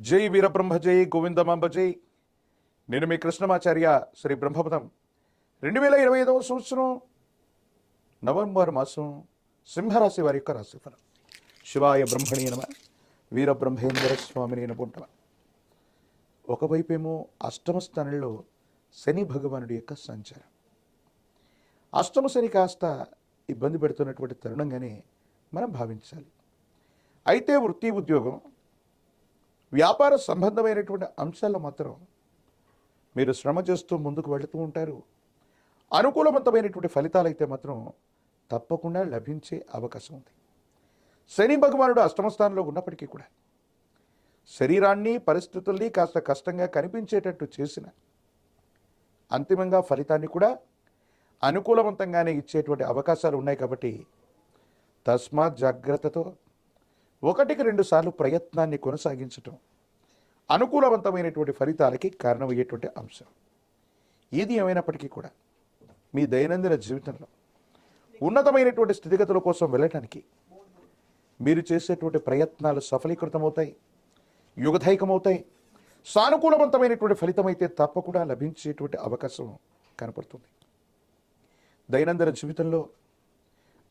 జై వీరబ్రహ్మ జై గోవిందమాంబ జై. నేను మీ కృష్ణమాచార్య శ్రీ బ్రహ్మపదం. 2025 సంవత్సరం నవంబర్ మాసం సింహరాశి వారి యొక్క రాశిఫలం. శివాయ బ్రహ్మణి నమ, వీరబ్రహ్మేంద్ర స్వామిని నపుంటమ. ఒకవైపేమో అష్టమ స్థానంలో శని భగవానుడి యొక్క సంచారం. అష్టమ శని కాస్త ఇబ్బంది పెడుతున్నటువంటి తరుణంగానే మనం భావించాలి. అయితే వృత్తి ఉద్యోగం వ్యాపార సంబంధమైనటువంటి అంశాల్లో మాత్రం మీరు శ్రమ చేస్తూ ముందుకు వెళుతూ ఉంటారు. అనుకూలవంతమైనటువంటి ఫలితాలు అయితే మాత్రం తప్పకుండా లభించే అవకాశం ఉంది. శని భగవానుడు అష్టమ స్థానంలో ఉన్నప్పటికీ కూడా శరీరాన్ని పరిస్థితుల్ని కాస్త కష్టంగా కనిపించేటట్టు చేసిన అంతిమంగా ఫలితాన్ని కూడా అనుకూలవంతంగానే ఇచ్చేటువంటి అవకాశాలు ఉన్నాయి. కాబట్టి తస్మాత్ జాగ్రత్తతో 1-2 సార్లు ప్రయత్నాన్ని కొనసాగించటం అనుకూలవంతమైనటువంటి ఫలితాలకి కారణమయ్యేటువంటి అంశం. ఏది ఏమైనప్పటికీ కూడా మీ దైనందిన జీవితంలో ఉన్నతమైనటువంటి స్థితిగతుల కోసం వెళ్ళటానికి మీరు చేసేటువంటి ప్రయత్నాలు సఫలీకృతమవుతాయి, యుగధైకమవుతాయి. సానుకూలవంతమైనటువంటి ఫలితం అయితే తప్పకుండా లభించేటువంటి అవకాశం కనపడుతుంది. దైనందిన జీవితంలో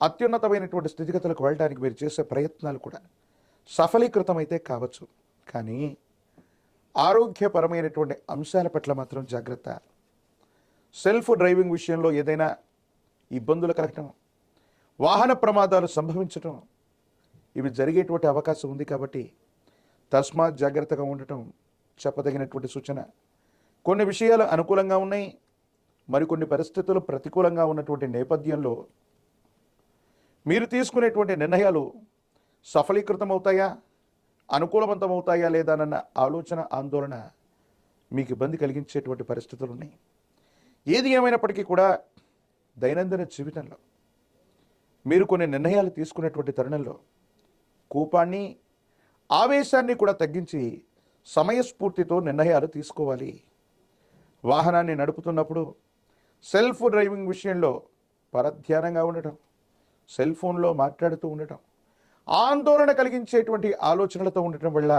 అత్యున్నతమైనటువంటి స్థితిగతులకు వెళ్ళడానికి మీరు చేసే ప్రయత్నాలు కూడా సఫలీకృతమైతే కావచ్చు. కానీ ఆరోగ్యపరమైనటువంటి అంశాల పట్ల మాత్రం జాగ్రత్త. సెల్ఫ్ డ్రైవింగ్ విషయంలో ఏదైనా ఇబ్బందులు కలగటం, వాహన ప్రమాదాలు సంభవించటం, ఇవి జరిగేటువంటి అవకాశం ఉంది. కాబట్టి తస్మాత్ జాగ్రత్తగా ఉండటం చెప్పదగినటువంటి సూచన. కొన్ని విషయాలు అనుకూలంగా ఉన్నాయి, మరికొన్ని పరిస్థితులు ప్రతికూలంగా ఉన్నటువంటి నేపథ్యంలో మీరు తీసుకునేటువంటి నిర్ణయాలు సఫలీకృతమవుతాయా, అనుకూలవంతమవుతాయా లేదానన్న ఆలోచన, ఆందోళన మీకు ఇబ్బంది కలిగించేటువంటి పరిస్థితులు ఉన్నాయి. ఏది ఏమైనప్పటికీ కూడా దైనందిన జీవితంలో మీరు కొన్ని నిర్ణయాలు తీసుకునేటువంటి తరుణంలో కోపాన్ని, ఆవేశాన్ని కూడా తగ్గించి సమయస్ఫూర్తితో నిర్ణయాలు తీసుకోవాలి. వాహనాన్ని నడుపుతున్నప్పుడు సెల్ఫ్ డ్రైవింగ్ విషయంలో పరధ్యానంగా ఉండటం, సెల్ ఫోన్లో మాట్లాడుతూ ఉండటం, ఆందోళన కలిగించేటువంటి ఆలోచనలతో ఉండటం వల్ల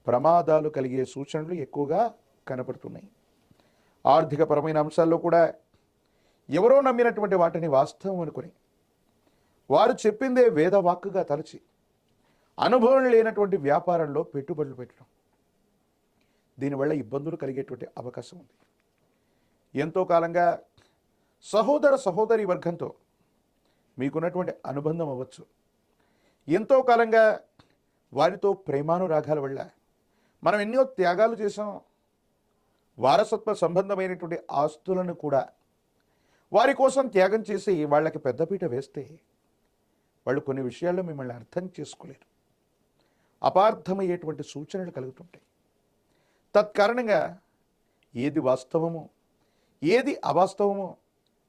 ప్రమాదాలు కలిగే సూచనలు ఎక్కువగా కనపడుతున్నాయి. ఆర్థికపరమైన అంశాల్లో కూడా ఎవరో నమ్మినటువంటి వాటిని వాస్తవం అనుకుని వారు చెప్పిందే వేదవాక్కుగా తలచి అనుభవం లేనటువంటి వ్యాపారంలో పెట్టుబడులు పెట్టడం, దీనివల్ల ఇబ్బందులు కలిగేటువంటి అవకాశం ఉంది. ఎంతో కాలంగా సహోదర సహోదరి వర్గంతో మీకున్నటువంటి అనుబంధం అవ్వచ్చు. ఎంతో కాలంగా వారితో ప్రేమానురాగాల వల్ల మనం ఎన్నో త్యాగాలు చేసాం. వారసత్వ సంబంధమైనటువంటి ఆస్తులను కూడా వారి కోసం త్యాగం చేసి వాళ్ళకి పెద్దపీట వేస్తే వాళ్ళు కొన్ని విషయాల్లో మిమ్మల్ని అర్థం చేసుకోలేరు. అపార్థమయ్యేటువంటి సూచనలు కలుగుతుంటాయి. తత్కారణంగా ఏది వాస్తవమో ఏది అవాస్తవమో,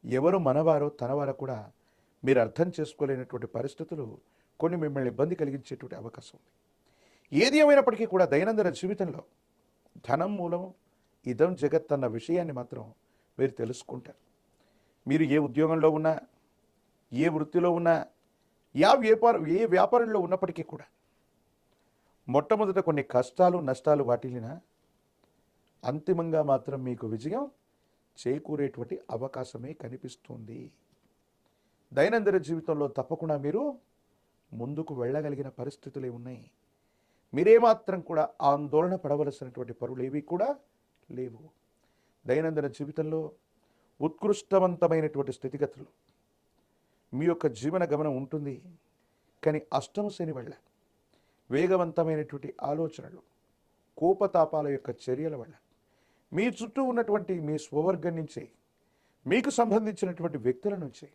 ఎవరు మనవారో తనవారో కూడా మీరు అర్థం చేసుకోలేనటువంటి పరిస్థితులు కొన్ని మిమ్మల్ని ఇబ్బంది కలిగించేటువంటి అవకాశం ఉంది. ఏది ఏమైనప్పటికీ కూడా దైనందిన జీవితంలో ధనం మూలం ఇదం జగత్ అన్న విషయాన్ని మాత్రం మీరు తెలుసుకుంటారు. మీరు ఏ ఉద్యోగంలో ఉన్నా, ఏ వృత్తిలో ఉన్నా, ఏ వ్యాపారంలో ఉన్నప్పటికీ కూడా మొట్టమొదట కొన్ని కష్టాలు నష్టాలు వాటిల్లినా అంతిమంగా మాత్రం మీకు విజయం చేకూరేటువంటి అవకాశమే కనిపిస్తుంది. దైనందిన జీవితంలో తప్పకుండా మీరు ముందుకు వెళ్ళగలిగిన పరిస్థితులే ఉన్నాయి. మీరేమాత్రం కూడా ఆందోళన పడవలసినటువంటి పరులేవి కూడా లేవు. దైనందిన జీవితంలో ఉత్కృష్టవంతమైనటువంటి స్థితిగతులు మీ యొక్క జీవన గమనం ఉంటుంది. కానీ అష్టమ శని వల్ల వేగవంతమైనటువంటి ఆలోచనలు, కోపతాపాల యొక్క చర్యల వల్ల మీ చుట్టూ ఉన్నటువంటి మీ స్వవర్గం నుంచే, మీకు సంబంధించినటువంటి వ్యక్తుల నుంచే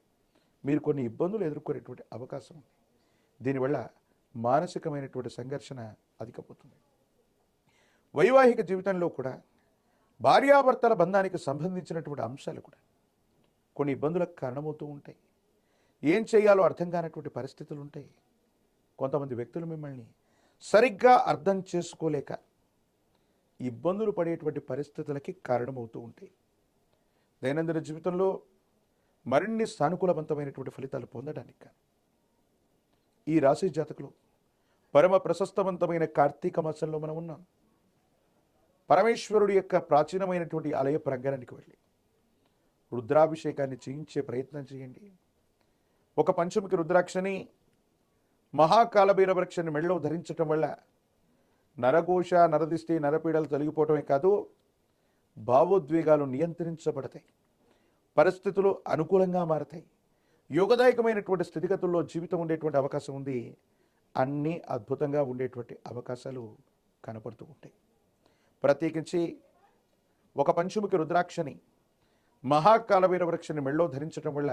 మీరు కొన్ని ఇబ్బందులు ఎదుర్కొనేటువంటి అవకాశం ఉంది. దీనివల్ల మానసికమైనటువంటి సంఘర్షణ అధికమవుతుంది. వైవాహిక జీవితంలో కూడా భార్యాభర్తల బంధానికి సంబంధించినటువంటి అంశాలు కూడా కొన్ని ఇబ్బందులకు కారణమవుతూ ఉంటాయి. ఏం చేయాలో అర్థం కానటువంటి పరిస్థితులు ఉంటాయి. కొంతమంది వ్యక్తులు మిమ్మల్ని సరిగ్గా అర్థం చేసుకోలేక ఇబ్బందులు పడేటువంటి పరిస్థితులకి కారణమవుతూ ఉంటాయి. దైనందిన జీవితంలో మరిన్ని సానుకూలవంతమైనటువంటి ఫలితాలు పొందడానికి ఈ రాశి జాతకులు పరమ ప్రశస్తవంతమైన కార్తీక మాసంలో మనం ఉన్నాం. పరమేశ్వరుడి యొక్క ప్రాచీనమైనటువంటి ఆలయ ప్రాంగణానికి వెళ్ళి రుద్రాభిషేకాన్ని చేయించే ప్రయత్నం చేయండి. ఒక పంచముఖి రుద్రాక్షని, మహాకాలభైరవ వృక్షాన్ని మెడలో ధరించటం వల్ల నరఘోష, నరదిష్టి, నరపీడలు తొలగిపోవటమే కాదు, భావోద్వేగాలు నియంత్రించబడతాయి, పరిస్థితులు అనుకూలంగా మారతాయి, యోగదాయకమైనటువంటి స్థితిగతుల్లో జీవితం ఉండేటువంటి అవకాశం ఉంది. అన్నీ అద్భుతంగా ఉండేటువంటి అవకాశాలు కనపడుతూ ఉంటాయి. ప్రత్యేకించి ఒక పంచముఖి రుద్రాక్షని, మహాకాలభైరవ వృక్షాన్ని మెడలో ధరించడం వల్ల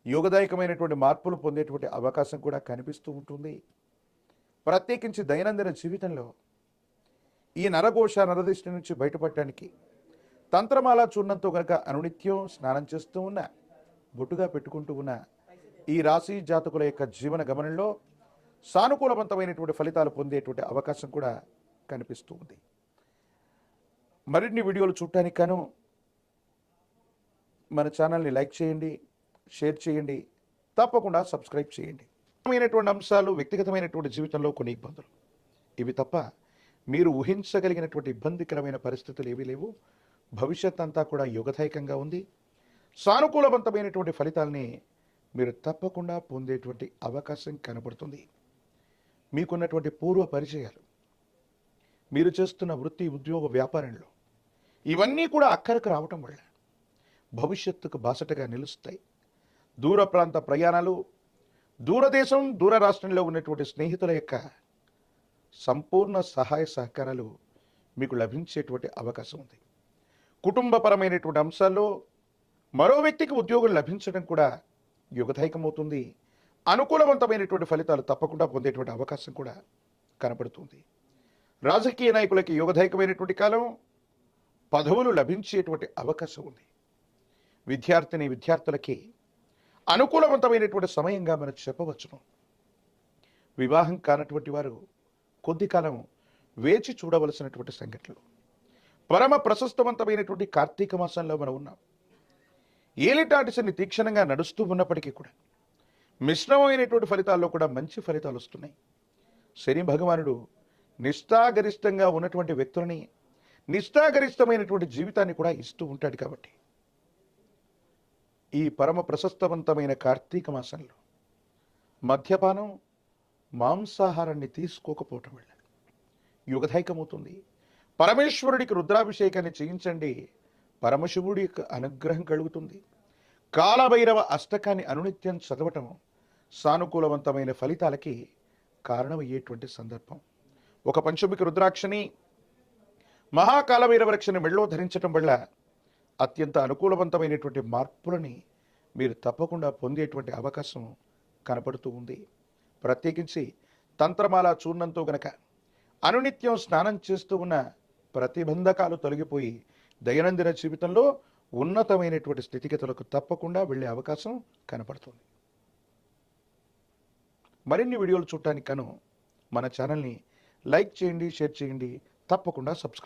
యోగదాయకమైనటువంటి మార్పులు పొందేటువంటి అవకాశం కూడా కనిపిస్తూ ఉంటుంది. ప్రత్యేకించి దైనందిన జీవితంలో ఈ నరఘోష, నరదిష్టి నుంచి బయటపడటానికి తంత్రమాల చూర్ణంతో కనుక అనునిత్యం స్నానం చేస్తూ ఉన్న, బొట్టుగా పెట్టుకుంటూ ఉన్న ఈ రాశి జాతకుల యొక్క జీవన గమనంలో సానుకూలవంతమైనటువంటి ఫలితాలు పొందేటువంటి అవకాశం కూడా కనిపిస్తూ ఉంది. మరిన్ని వీడియోలు చూడటానికి గాను మన ఛానల్ని లైక్ చేయండి, షేర్ చేయండి, తప్పకుండా సబ్స్క్రైబ్ చేయండి. ముఖ్యమైనటువంటి అంశాలు, వ్యక్తిగతమైనటువంటి జీవితంలో కొన్ని ఇబ్బందులు, ఇవి తప్ప మీరు ఊహించగలిగినటువంటి ఇబ్బందికరమైన పరిస్థితులు ఏవీ లేవు. భవిష్యత్ అంతా కూడా యోగదాయకంగా ఉంది. సానుకూలవంతమైనటువంటి ఫలితాలని మీరు తప్పకుండా పొందేటువంటి అవకాశం కనబడుతుంది. మీకున్నటువంటి పూర్వ పరిచయాలు, మీరు చేస్తున్న వృత్తి, ఉద్యోగ, వ్యాపారంలో ఇవన్నీ కూడా అక్కరకు రావటం వల్ల భవిష్యత్తుకు బాసటగా నిలుస్తాయి. దూర ప్రాంత ప్రయాణాలు, దూరదేశం, దూర రాష్ట్రంలో ఉన్నటువంటి స్నేహితుల యొక్క సంపూర్ణ సహాయ సహకారాలు మీకు లభించేటువంటి అవకాశం ఉంది. కుటుంబపరమైనటువంటి అంశాల్లో మరో వ్యక్తికి ఉద్యోగం లభించడం కూడా యుగదాయకమవుతుంది. అనుకూలవంతమైనటువంటి ఫలితాలు తప్పకుండా పొందేటువంటి అవకాశం కూడా కనపడుతుంది. రాజకీయ నాయకులకి యోగదాయకమైనటువంటి కాలం, పదవులు లభించేటువంటి అవకాశం ఉంది. విద్యార్థులకి అనుకూలవంతమైనటువంటి సమయంగా మనం చెప్పవచ్చును. వివాహం కానటువంటి వారు కొద్ది కాలం వేచి చూడవలసినటువంటి సంఘటనలు. పరమ ప్రశస్తవంతమైనటువంటి కార్తీక మాసంలో మనం ఉన్నాం. ఏలిటాటి శని తీక్షణంగా నడుస్తూ ఉన్నప్పటికీ కూడా మిశ్రమమైనటువంటి ఫలితాల్లో కూడా మంచి ఫలితాలు వస్తున్నాయి. శని భగవానుడు నిష్ఠాగరిష్టంగా ఉన్నటువంటి వ్యక్తులని నిష్ఠాగరిష్టమైనటువంటి జీవితాన్ని కూడా ఇస్తూ ఉంటాడు. కాబట్టి ఈ పరమ ప్రశస్తవంతమైన కార్తీక మాసంలో మద్యపానం, మాంసాహారాన్ని తీసుకోకపోవటం వల్ల యుగదాయకమవుతుంది. పరమేశ్వరుడికి రుద్రాభిషేకాన్ని చేయించండి, పరమశివుడి యొక్క అనుగ్రహం కలుగుతుంది. కాలభైరవ అష్టకాన్ని అనునిత్యం చదవటం సానుకూలవంతమైన ఫలితాలకి కారణమయ్యేటువంటి సందర్భం. ఒక పంచముఖి రుద్రాక్షని, మహాకాలభైరవ వృక్షాన్ని మెడలో ధరించటం వల్ల అత్యంత అనుకూలవంతమైనటువంటి మార్పులని మీరు తప్పకుండా పొందేటువంటి అవకాశం కనపడుతూ ఉంది. ప్రత్యేకించి తంత్రమాల చూర్ణంతో గనక అనునిత్యం స్నానం చేస్తూ ఉన్న ప్రతిబంధకాలు తొలగిపోయి దైనందిన జీవితంలో ఉన్నతమైనటువంటి స్థితిగతులకు తప్పకుండా వెళ్ళే అవకాశం కనపడుతుంది. మరిన్ని వీడియోలు చూడటానికి గాను మన ఛానల్ని లైక్ చేయండి, షేర్ చేయండి, తప్పకుండా సబ్స్క్రైబ్